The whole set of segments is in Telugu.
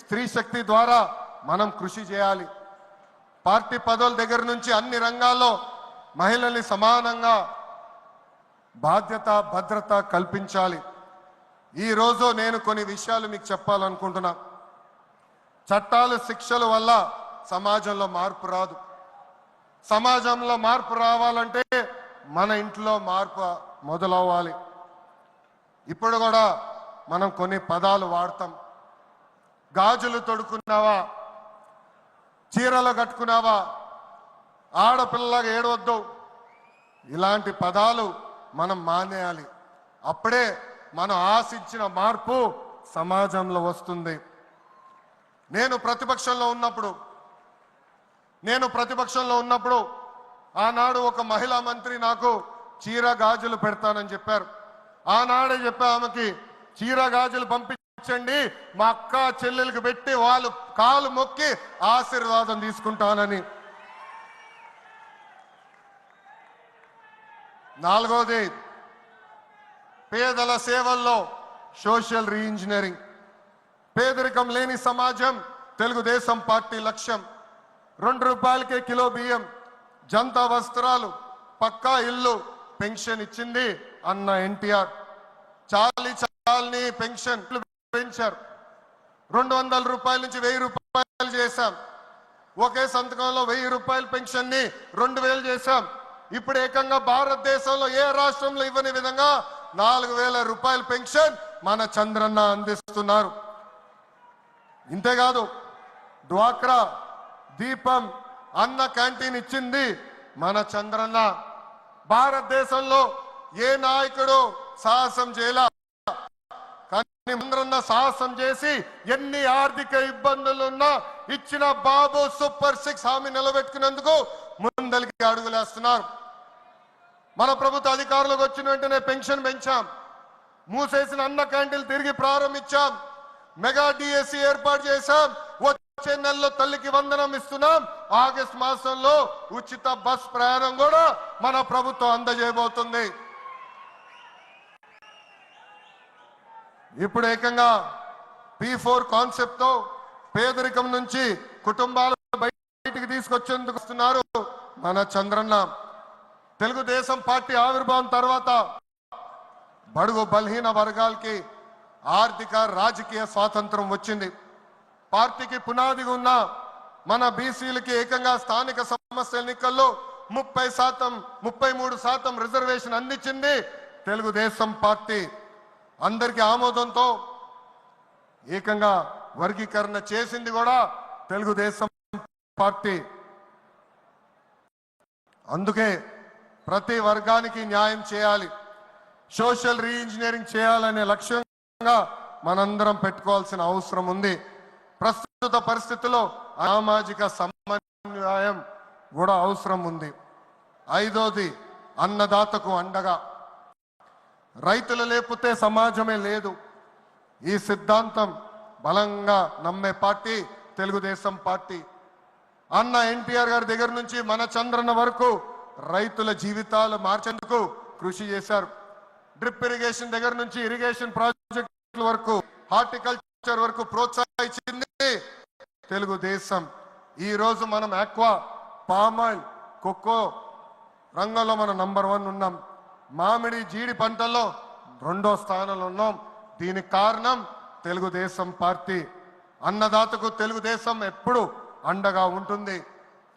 స్త్రీ శక్తి ద్వారా మనం కృషి చేయాలి. పార్టీ పదవుల దగ్గర నుంచి అన్ని రంగాల్లో మహిళల్ని సమానంగా బాధ్యత భద్రత కల్పించాలి. ఈరోజు నేను కొన్ని విషయాలు మీకు చెప్పాలనుకుంటున్నా. చట్టాలు శిక్షల వల్ల సమాజంలో మార్పు రాదు. సమాజంలో మార్పు రావాలంటే మన ఇంట్లో మార్పు మొదలవ్వాలి. ఇప్పుడు కూడా మనం కొన్ని పదాలు వాడతాం. గాజులు తొడుక్కున్నావా, చీరలు కట్టుకున్నావా, ఆడపిల్లగా ఏడవద్దు, ఇలాంటి పదాలు మనం మానేయాలి. అప్పుడే మనం ఆశించిన మార్పు సమాజంలో వస్తుంది. నేను ప్రతిపక్షంలో ఉన్నప్పుడు ఆనాడు ఒక మహిళా మంత్రి నాకు చీర గాజులు పెడతానని చెప్పారు. ఆనాడే చెప్పా ఆమెకి, చీర గాజులు పంపించండి, మా అక్క చెల్లెలకు పెట్టి వాళ్ళు కాలు మొక్కి ఆశీర్వాదం తీసుకుంటానని. నాలుగోది, పేదల సేవల్లో సోషల్ రీఇంజనీరింగ్. పేదరికం లేని సమాజం తెలుగుదేశం పార్టీ లక్ష్యం. 2 రూపాయలకే కిలో బియ్యం, జంతా వస్త్రాలు, పక్కా ఇల్లు, పెన్షన్ ఇచ్చింది అన్న ఎన్టీఆర్. చాలని పెన్షన్ పెంచారు. 200 రూపాయల నుంచి 1000 రూపాయలు చేశాం. ఒకే సంతకంలో 1000 రూపాయల పెన్షన్ ని 2000 చేశాం. ఇప్పుడు ఏకంగా భారతదేశంలో ఏ రాష్ట్రంలో ఇవ్వని విధంగా 4000 రూపాయల పెన్షన్ మన చంద్రన్న అందిస్తున్నారు. ఇంతేకాదు, డ్వాక్రా, దీపం, అన్న క్యాంటీన్ ఇచ్చింది మన చంద్రన్న. భారతదేశంలో ఏ నాయకుడు సాహసం చేయాల, కానీ చంద్రన్న సాహసం చేసి ఎన్ని ఆర్థిక ఇబ్బందులున్నా ఇచ్చిన బాబు సూపర్ 6 హామీ నిలబెట్టుకునేందుకు ముందలికి అడుగులేస్తున్నారు. మన ప్రభుత్వ అధికారులకు వచ్చిన వెంటనే పెన్షన్ పెంచాం. మూసేసిన అన్న క్యాంటీన్లు తిరిగి ప్రారంభించాం. మెగా డిఎస్సి ఏర్పాటు చేశాం. వచ్చే నెలలో తల్లికి వందనం ఇస్తున్నాం. ఆగస్టు మాసంలో ఉచిత బస్ ప్రయాణం కూడా మన ప్రభుత్వం అందజేయబోతుంది. ఇప్పుడు ఏకంగా P4 కాన్సెప్ట్ తో పేదరికం నుంచి కుటుంబాలు బయటికి తీసుకొచ్చేందుకు వస్తున్నారు మన చంద్రన్న. తెలుగుదేశం పార్టీ ఆవిర్భావం తర్వాత బడుగు బలహీన వర్గాలకి ఆర్థిక రాజకీయ స్వాతంత్రం వచ్చింది. పార్టీకి పునాదిగా ఉన్న మన బీసీలకి ఏకంగా స్థానిక సంస్థల ఎన్నికల్లో 33% రిజర్వేషన్ అందించింది తెలుగుదేశం పార్టీ. అందరికీ ఆమోదంతో ఏకంగా వర్గీకరణ చేసింది కూడా తెలుగుదేశం పార్టీ. అందుకే ప్రతి వర్గానికి న్యాయం చేయాలి, సోషల్ రీఇంజనీరింగ్ చేయాలనే లక్ష్యంగా మనందరం పెట్టుకోవాల్సిన అవసరం ఉంది. ప్రస్తుత పరిస్థితుల్లో సామాజిక సమన్వయం కూడా అవసరం ఉంది. 5వది, అన్నదాతకు అండగా. రైతులు లేకపోతే సమాజమే లేదు. ఈ సిద్ధాంతం బలంగా నమ్మే పార్టీ తెలుగుదేశం పార్టీ. అన్న ఎన్టీఆర్ గారి దగ్గర నుంచి మన చంద్రన్న వరకు రైతుల జీవితాలు మార్చేందుకు కృషి చేశారు. డ్రిప్ ఇరిగేషన్ దగ్గర నుంచి ఇరిగేషన్ ప్రాజెక్టుల వరకు, హార్టికల్చర్ వరకు ప్రోత్సహించింది తెలుగుదేశం. ఈ రోజు మనం ఆక్వా, పామాయిల్, కోకో రంగంలో మనం నంబర్ 1 ఉన్నాం. మామిడి, జీడి పంటల్లో 2వ స్థానంలో ఉన్నాం. దీనికి కారణం తెలుగుదేశం పార్టీ. అన్నదాతకు తెలుగుదేశం ఎప్పుడు అండగా ఉంటుంది.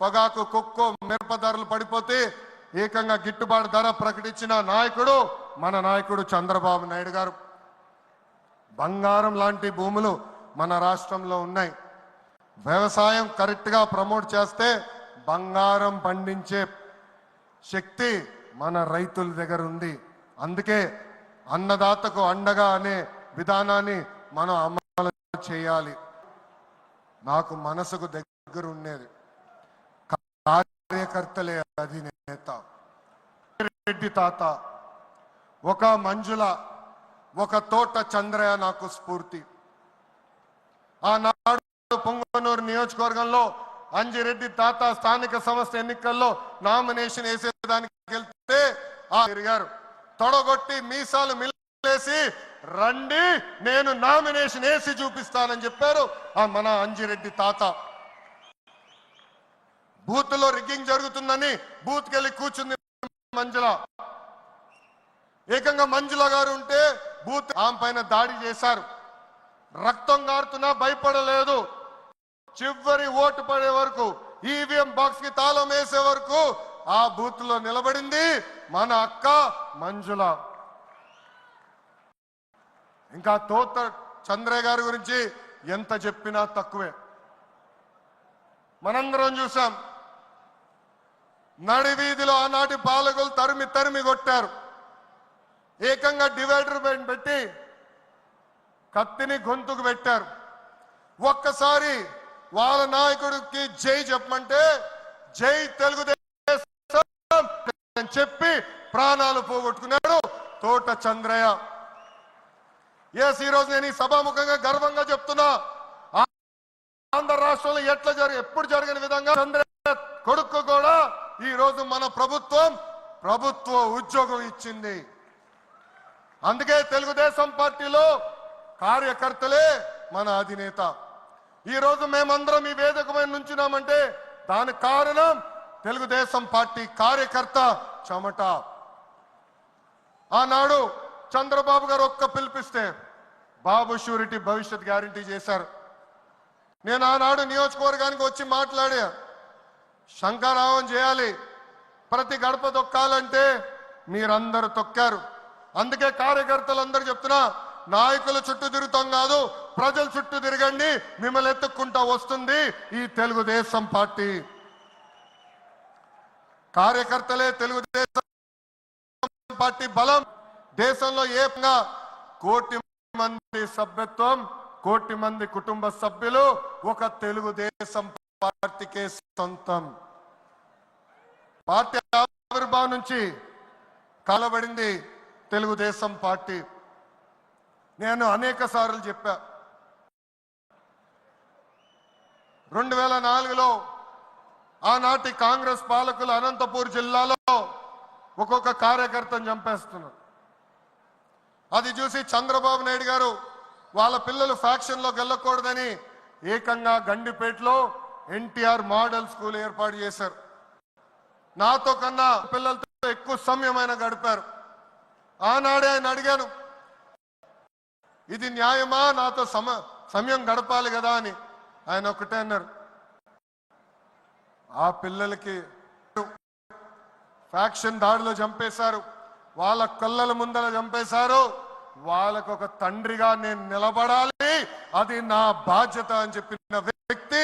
పొగాకు, కొక్కో, మిరప ధరలు పడిపోతే ఏకంగా గిట్టుబాటు ధర ప్రకటించిన నాయకుడు మన నాయకుడు చంద్రబాబు నాయుడు గారు. బంగారం లాంటి భూములు మన రాష్ట్రంలో ఉన్నాయి. వ్యవసాయం కరెక్ట్గా ప్రమోట్ చేస్తే బంగారం పండించే శక్తి మన రైతుల దగ్గర ఉంది. అందుకే అన్నదాతకు అండగా అనే విధానాన్ని మనం అమలు చేయాలి. నాకు మనసుకు దగ్గర ఉండేది కార్యకర్తలే అధినేత రెడ్డి తాత, ఒక మంజుల, ఒక తోట చంద్రయ్య నాకు స్ఫూర్తి. ఆనాడు పొంగనూరు నియోజకవర్గంలో అంజిరెడ్డి తాత స్థానిక సంస్థ ఎన్నికల్లో నామినేషన్ వేసేదానికి వెళ్తే తిరిగారు. తొడగొట్టి మీసాలు మిల్లేసి రండి నేను నామినేషన్ వేసి చూపిస్తానని చెప్పారు ఆ మన అంజిరెడ్డి తాత. బూత్ లో రిగ్గింగ్ జరుగుతుందని బూత్కి వెళ్ళి కూర్చుంది మంజుల. ఏకంగా మంజుల గారు ఉంటే బూత్ ఆమె పైన దాడి చేశారు. రక్తం గారుతున్నా భయపడలేదు. చివరి ఓటు పడే వరకు ఈవీఎం బాక్స్ కి తాళం వేసే వరకు ఆ బూత్ లో నిలబడింది మన అక్క మంజుల. ఇంకా తోట చంద్రయ్య గారి గురించి ఎంత చెప్పినా తక్కువే. మనందరం చూసాం, నడి వీధిలో ఆనాటి పాలకులు తరిమి తరిమి కొట్టారు. ఏకంగా డివైడర్ పెట్టి కత్తిని గొంతుకు పెట్టారు. ఒక్కసారి వాళ్ళ నాయకుడికి జై చెప్పమంటే జై తెలుగుదేశం చెప్పి ప్రాణాలు పోగొట్టుకున్నాడు తోట చంద్రయ్య. ఎస్, ఈ రోజు నేను ఈ సభాముఖంగా గర్వంగా చెప్తున్నా, ఆంధ్ర రాష్ట్రంలో ఎప్పుడు జరిగిన విధంగా చంద్రయ్య కొడుకు కూడా ఈ రోజు మన ప్రభుత్వ ఉద్యోగం ఇచ్చింది. అందుకే తెలుగుదేశం పార్టీలో కార్యకర్తలే మన అధినేత. ఈ రోజు మేమందరం ఈ వేదిక మీద నుంచున్నామంటే దానికి కారణం తెలుగుదేశం పార్టీ కార్యకర్త చెమట. ఆనాడు చంద్రబాబు గారు ఒక్క పిలిపిస్తే బాబు షూరిటీ భవిష్యత్ గ్యారంటీ చేశారు. నేను ఆనాడు నియోజకవర్గానికి వచ్చి మాట్లాడా, శంకరావం చేయాలి, ప్రతి గడప తొక్కాలంటే మీరందరూ తొక్కారు. అందుకే కార్యకర్తలందరూ చెప్తున్నా, నాయకుల చుట్టూ తిరుగుతాం కాదు, ప్రజల చుట్టూ తిరగండి, మిమ్మల్ని ఎత్తుక్కుంటా వస్తుంది ఈ తెలుగుదేశం పార్టీ. కార్యకర్తలే తెలుగుదేశం పార్టీ బలం. దేశంలో ఏకంగా 1 కోటి మంది సభ్యత్వం, 1 కోటి మంది కుటుంబ సభ్యులు ఒక తెలుగుదేశం పార్టీకే సొంతం. పార్టీ ఆవిర్భావం నుంచి కలబడింది తెలుగుదేశం పార్టీ. నేను అనేక సార్లు చెప్పా, 2004లో ఆనాటి కాంగ్రెస్ పాలకులు అనంతపూర్ జిల్లాలో ఒక్కొక్క కార్యకర్తను చంపేస్తున్నారు. అది చూసి చంద్రబాబు నాయుడు గారు వాళ్ళ పిల్లలు ఫ్యాక్షన్లోకి వెళ్ళకూడదని ఏకంగా గండిపేటలో ఎన్టీఆర్ మోడల్ స్కూల్ ఏర్పాటు చేశారు. నాతో కన్నా పిల్లలతో ఎక్కువ సమయం ఆయన గడిపారు. ఆనాడే ఆయన అడిగాను, ఇది న్యాయమా, నాతో సమయం గడపాలి కదా అని. ఆయన ఒకటే అన్నారు, ఆ పిల్లలకి ఫ్యాక్షన్ దాడిలో చంపేశారు, వాళ్ళ కళ్ళల ముందర చంపేశారు, వాళ్ళకు ఒక తండ్రిగా నేను నిలబడాలి, అది నా బాధ్యత అని చెప్పిన వ్యక్తి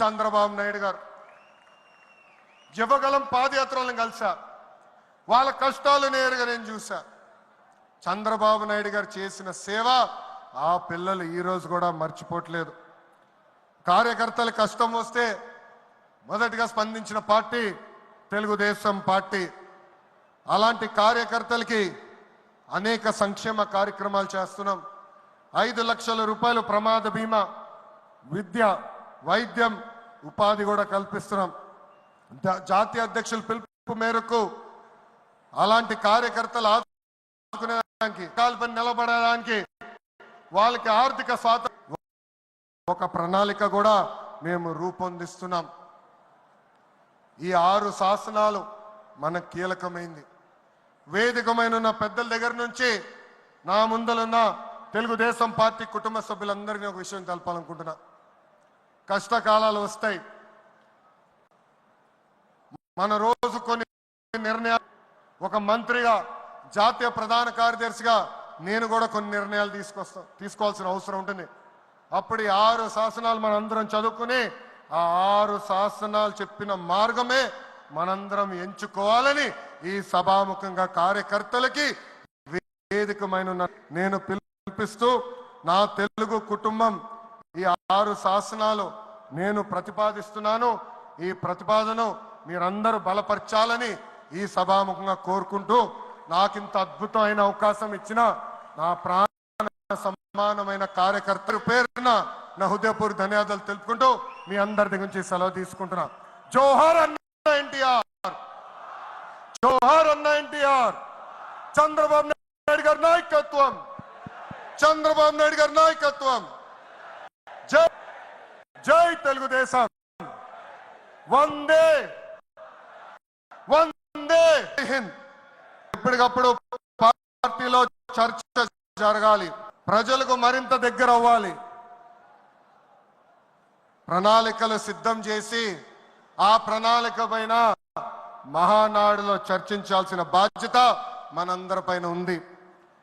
చంద్రబాబు నాయుడు గారు. యువగలం పాదయాత్రలను కలిసా, వాళ్ళ కష్టాలు నేరుగా నేను చూసా. చంద్రబాబు నాయుడు గారు చేసిన సేవ ఆ పిల్లలు ఈ రోజు కూడా మర్చిపోవట్లేదు. కార్యకర్తల కష్టం వస్తే మొదటిగా స్పందించిన పార్టీ తెలుగుదేశం పార్టీ. అలాంటి కార్యకర్తలకి అనేక సంక్షేమ కార్యక్రమాలు చేస్తున్నాం. 5 లక్షల రూపాయలు ప్రమాద బీమా, విద్య, వైద్యం, ఉపాధి కూడా కల్పిస్తున్నాం. జాతీయ అధ్యక్షుల పిలుపు మేరకు అలాంటి కార్యకర్తలు ఆదుకునేదానికి, కాల్పై నిలబడడానికి, వాళ్ళకి ఆర్థిక స్వాతంత్రం ఒక ప్రణాళిక కూడా మేము రూపొందిస్తున్నాం. ఈ 6 శాసనాలు మనకు కీలకమైంది. వేదికమైన పెద్దల దగ్గర నుంచి నా ముందలున్న తెలుగుదేశం పార్టీ కుటుంబ సభ్యులందరినీ ఒక విషయం తెలపాలనుకుంటున్నా. కష్టకాలాలు వస్తాయి, మన రోజు కొన్ని నిర్ణయాలు, ఒక మంత్రిగా, జాతీయ ప్రధాన కార్యదర్శిగా నేను కూడా కొన్ని నిర్ణయాలు తీసుకోవాల్సిన అవసరం ఉంటుంది. అప్పుడు ఈ 6 శాసనాలు మనందరం చదువుకుని ఆ 6 శాసనాలు చెప్పిన మార్గమే మనందరం ఎంచుకోవాలని ఈ సభాముఖంగా కార్యకర్తలకి వేదికమైన నేను పిలిపిస్తూ, నా తెలుగు కుటుంబం ఈ 6 శాసనాలు నేను ప్రతిపాదిస్తున్నాను. ఈ ప్రతిపాదన మీరందరూ బలపరచాలని ఈ సభాముఖంగా కోరుకుంటూ, నాకింత అద్భుతమైన అవకాశం ఇచ్చిన నా ప్రాణ సమానమైన కార్యకర్తల పేరున నా హృదయపూర్వక ధన్యవాదాలు తెలుపుకుంటూ మీ అందరి దగ్గర నుంచి సెలవు తీసుకుంటున్నా. జోహార్ అన్న ఎన్టీఆర్, జోహార్ అన్న ఎన్టీఆర్, చంద్రబాబు నాయుడు గారి నాయకత్వం, చంద్రబాబు నాయుడు గారి నాయకత్వం. జై జై తెలుగుదేశం. వందే వందే హింద్. ఎప్పటికప్పుడు పార్టీలో చర్చ జరగాలి, ప్రజలకు మరింత దగ్గర అవ్వాలి, ప్రణాళికలు సిద్ధం చేసి ఆ ప్రణాళిక పైన మహానాడులో చర్చించాల్సిన బాధ్యత మనందరిపైన ఉంది.